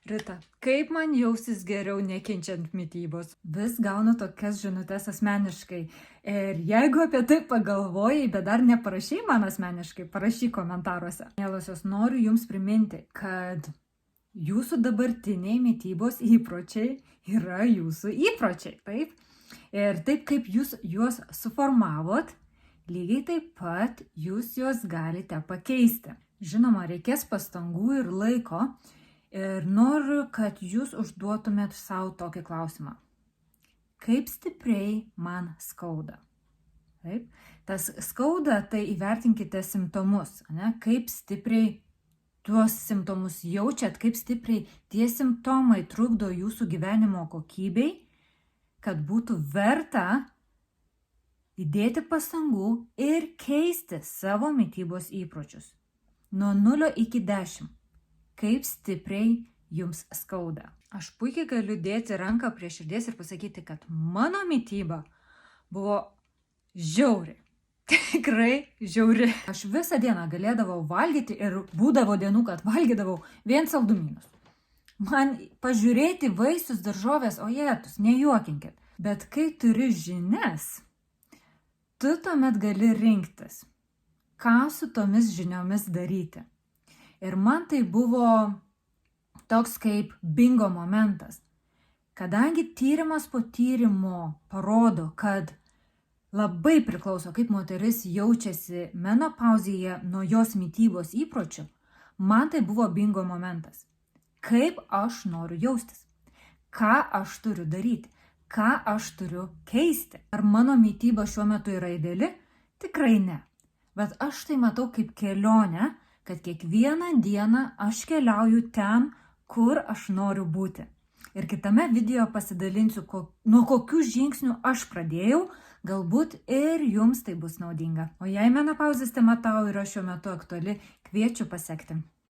Rita, kaip man jausis geriau nekenčiant mitybos? Vis gaunu tokias žinutes asmeniškai. Ir jeigu apie tai pagalvojai, bet dar neparašai man asmeniškai, parašyk komentaruose. Mielosios, noriu Jums priminti, kad Jūsų dabartiniai mitybos įpročiai yra Jūsų įpročiai, taip? Ir taip kaip Jūs juos suformavot, lygiai taip pat Jūs juos galite pakeisti. Žinoma, reikės pastangų ir laiko. Ir noriu, kad Jūs užduotumėt savo tokį klausimą. Kaip stipriai man skauda? Taip? Tas skauda, tai įvertinkite simptomus. Ne? Kaip stipriai tuos simptomus jaučiat, kaip stipriai tie simptomai trukdo Jūsų gyvenimo kokybei, kad būtų verta įdėti pastangų ir keisti savo mitybos įpročius. Nuo 0 iki 10. Kaip stipriai Jums skauda. Aš puikiai galiu dėti ranką prie širdies ir pasakyti, kad mano mityba buvo žiauri. Tikrai žiauri. Aš visą dieną galėdavau valgyti ir būdavo dienų, kad valgydavau vien saldumynus. Man pažiūrėti vaisius, daržovės, ojetus, nejuokinkit. Bet kai turi žinias, tu tuomet gali rinktis, ką su tomis žiniomis daryti. Ir man tai buvo toks kaip bingo momentas, kadangi tyrimas po tyrimo parodo, kad labai priklauso, kaip moteris jaučiasi menopauzėje nuo jos mitybos įpročių, man tai buvo bingo momentas. Kaip aš noriu jaustis? Ką aš turiu daryti? Ką aš turiu keisti? Ar mano mityba šiuo metu yra ideali? Tikrai ne. Bet aš tai matau kaip kelionę, kad kiekvieną dieną aš keliauju ten, kur aš noriu būti. Ir kitame video pasidalinsiu, nuo kokių žingsnių aš pradėjau, galbūt ir Jums tai bus naudinga. O jei menopauzės tema tau yra šiuo metu aktuali, kviečiu pasekti.